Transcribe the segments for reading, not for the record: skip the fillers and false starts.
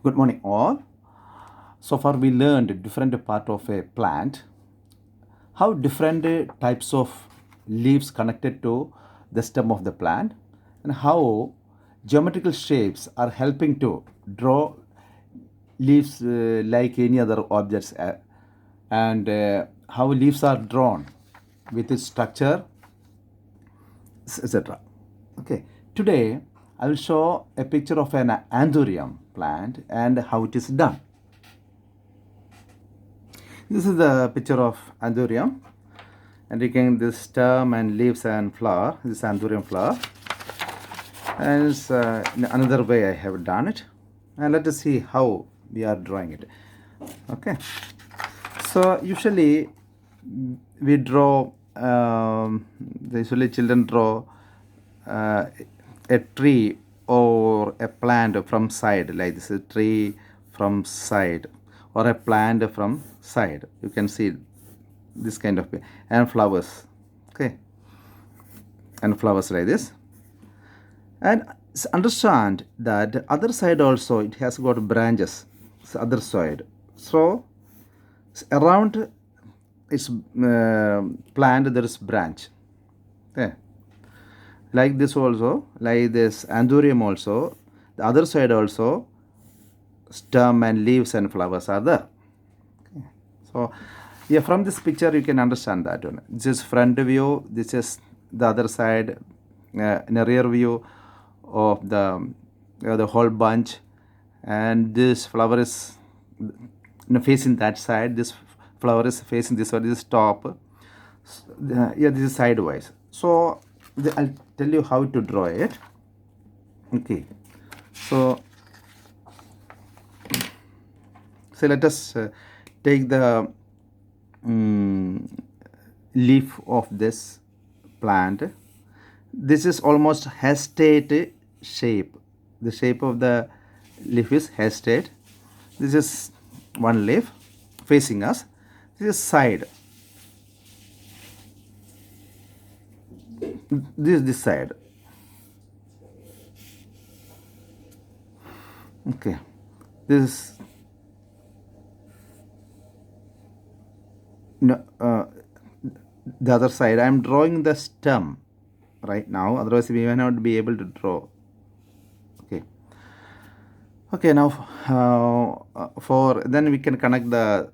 Good morning, all. So far, we learned different part of a plant, how different types of leaves connected to the stem of the plant, and how geometrical shapes are helping to draw leaves like any other objects, and how leaves are drawn with its structure, etc. Okay, today I will show a picture of an Anthurium plant and how it is done. This is the picture of Anthurium, and you can this stem and leaves and flower. This Anthurium flower, and it's, in another way I have done it. And let us see how we are drawing it. Okay, so usually we draw. Usually children draw a tree or a plant from side, like this, a tree from side or a plant from side. You can see this kind of, and flowers. Okay, and flowers like this. And understand that the other side also it has got branches. Other side, so around its plant there is branch. Okay, like this also, like this Anthurium also, the other side also stem and leaves and flowers are there. Okay. So yeah, from this picture you can understand that one. This is front view, this is the other side, in a rear view of the whole bunch, and this flower is facing that side, this flower is facing this side, this is top. Yeah, this is sidewise. So I'll tell you how to draw it. Okay, so let us take the leaf of this plant. This is almost hastate shape. The shape of the leaf is hastate. This is one leaf facing us. This is side. This is this side. Okay, this is no, the other side. I am drawing the stem right now, otherwise we may not be able to draw. Okay, now for then we can connect the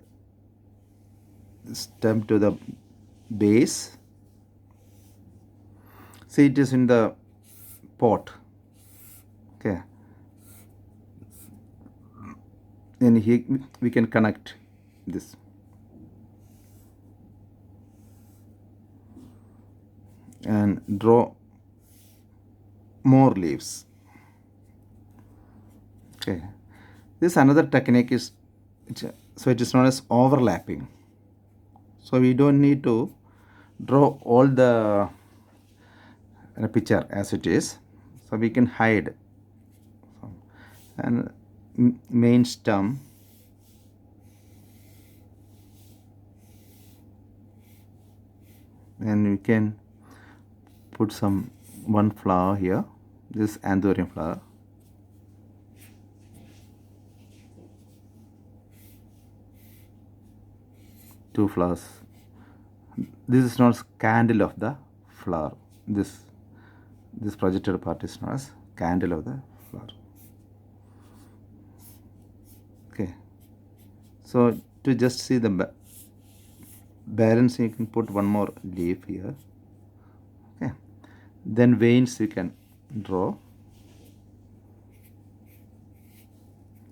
stem to the base. See, it is in the pot. Okay, and here we can connect this. And draw more leaves. Okay, this another technique is, so it is known as overlapping. So we don't need to draw all the picture as it is. So we can hide and main stem. And we can put some one flower here, this Anthurium flower. Two flowers. This is known as candle of the flower. This projected part is known as candle of the flower. Okay, so to just see the balance, you can put one more leaf here. Okay, then veins you can draw.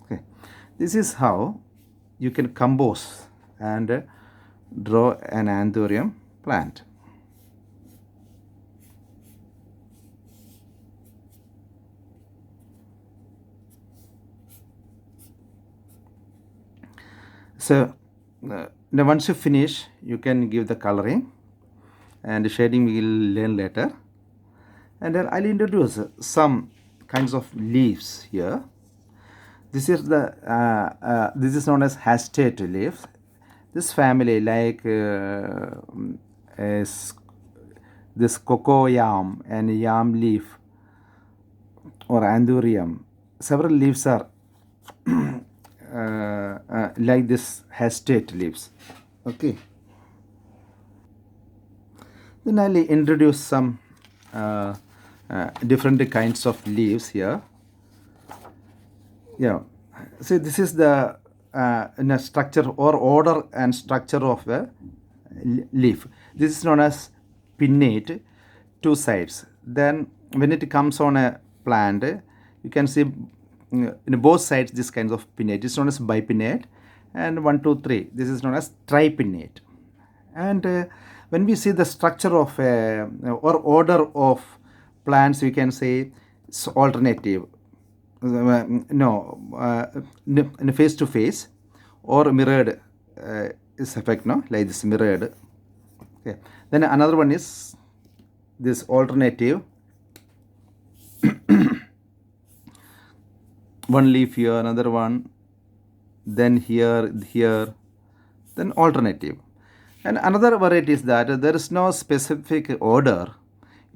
Okay, this is how you can compose and draw an Anthurium plant. So now once you finish, you can give the coloring, and shading we will learn later. And then I'll introduce some kinds of leaves here. This is the this is known as hastate leaves. This family, like is this cocoa yam and yam leaf or Anthurium, several leaves are like this hastate leaves. Okay. Then I'll introduce some different kinds of leaves here. Yeah. See, this is the in a structure or order and structure of a leaf. This is known as pinnate, two sides. Then when it comes on a plant, you can see in both sides this kind of pinnate. It's known as bipinnate, and 1, 2, 3. This is known as tripinnate. And when we see the structure of or order of plants, we can say it's alternative. In face to face or mirrored is effect, no, like this mirrored. Okay. Then another one is this alternative. One leaf here, another one, then here, then alternative. And another variety is that there is no specific order.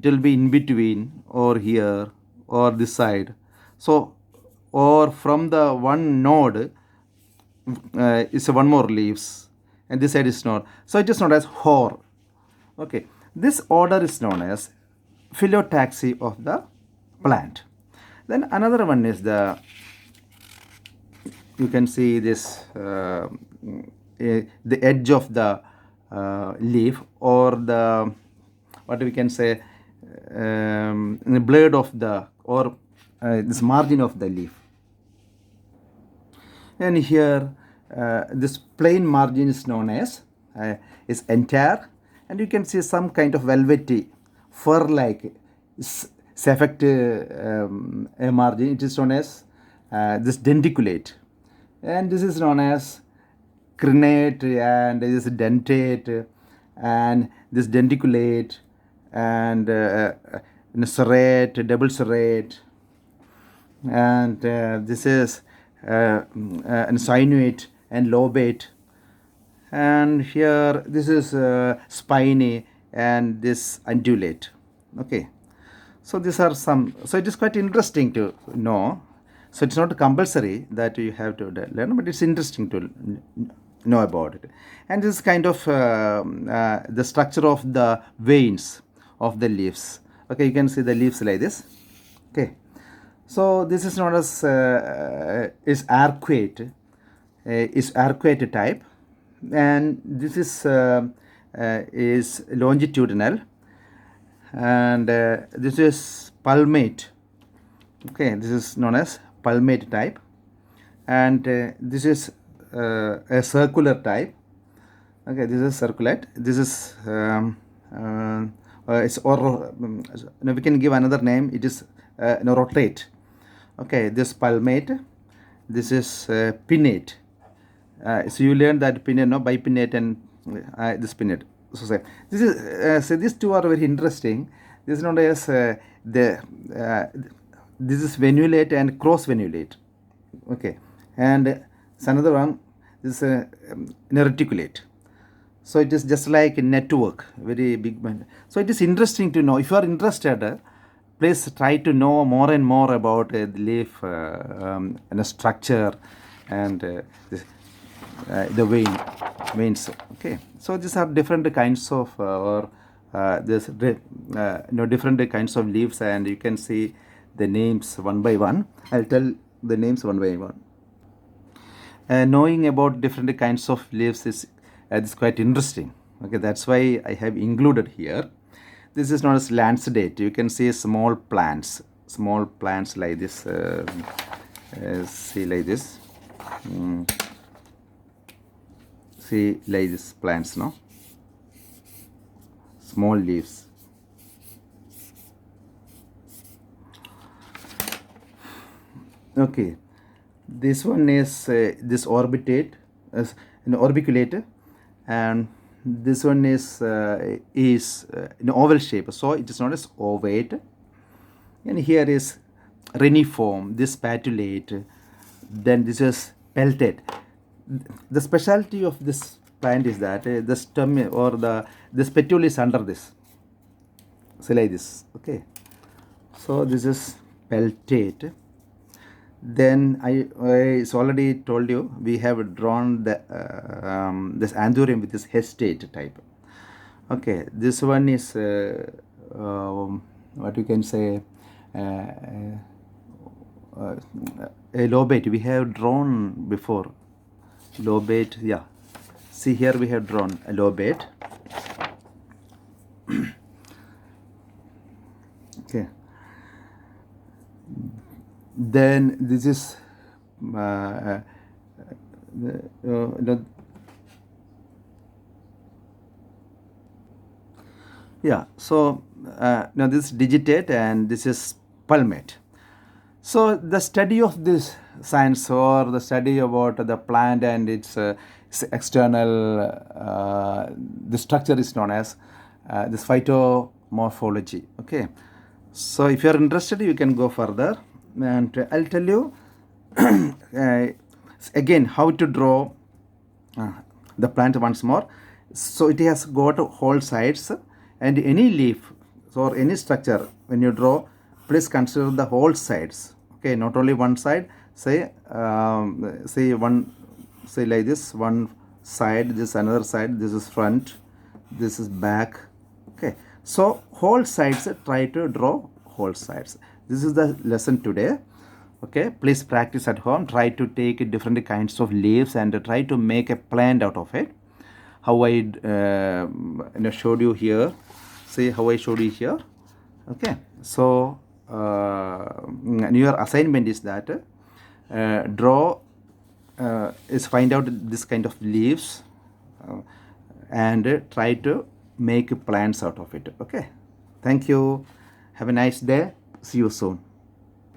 It will be in between or here or this side. So, or from the one node is one more leaves, and this side is not. So it is known as hor. Okay, this order is known as phyllotaxy of the plant. Then another one is the, you can see this the edge of the leaf, or the, what we can say, the blade of the, or this margin of the leaf. And here this plain margin is known as is entire, and you can see some kind of velvety fur like effect a margin. It is known as this denticulate, and this is known as crenate, and this is dentate, and this denticulate, and serrate, double serrate, and this is sinuate and lobate, and here this is spiny, and this undulate. Okay, so these are some. So it is quite interesting to know. So it's not compulsory that you have to learn, but it's interesting to know about it. And this is kind of the structure of the veins of the leaves. Okay, you can see the leaves like this. Okay, so this is known as is arcuate type, and this is longitudinal, and this is palmate. Okay, this is known as palmate type, and this is a circular type. Okay, this is circulate. This is it's, or we can give another name. It is rotate. Okay, this palmate. This is pinnate. So you learn that pinnate, no, bipinnate, and this pinnate. So say this is so these two are very interesting. This is known as this is venulate and cross venulate. Okay, and it's another one. This is reticulate. So it is just like a network, very big one. So it is interesting to know. If you are interested, please try to know more and more about the leaf and the structure and the veins. Okay, so these are different kinds of different kinds of leaves, and you can see the names one by one. I'll tell the names one by one. Knowing about different kinds of leaves is quite interesting. Okay, that's why I have included here. This is known as lanceolate. You can see small plants like this. See like this. See like this plants, no? Small leaves. Okay, this one is this orbiculate, and this one is in oval shape, so it is known as ovate. And here is reniform, this patulate, then this is peltate. The specialty of this plant is that the stem or this petiole is under this, so like this. Okay, so this is peltate. Then I already told you we have drawn the this Anthurium with this hestate type. Okay, this one is what you can say, a lobate. We have drawn before lobate. Yeah, see here we have drawn a lobate. Okay, then this is yeah. So now this is digitate and this is palmate. So the study of this science, or the study about the plant and its external the structure is known as this phytomorphology. Okay, so if you are interested, you can go further, and I'll tell you again how to draw the plant once more. So it has got whole sides, and any leaf or any structure when you draw, please consider the whole sides. Okay, not only one side. Say say like this, one side, this another side, this is front, this is back. Okay, so whole sides, try to draw whole sides. This is the lesson today. Okay, please practice at home. Try to take different kinds of leaves and try to make a plant out of it. How I showed you here. See how I showed you here. Okay, so your assignment is that draw is find out this kind of leaves and try to make plants out of it. Okay, thank you. Have a nice day. See you soon.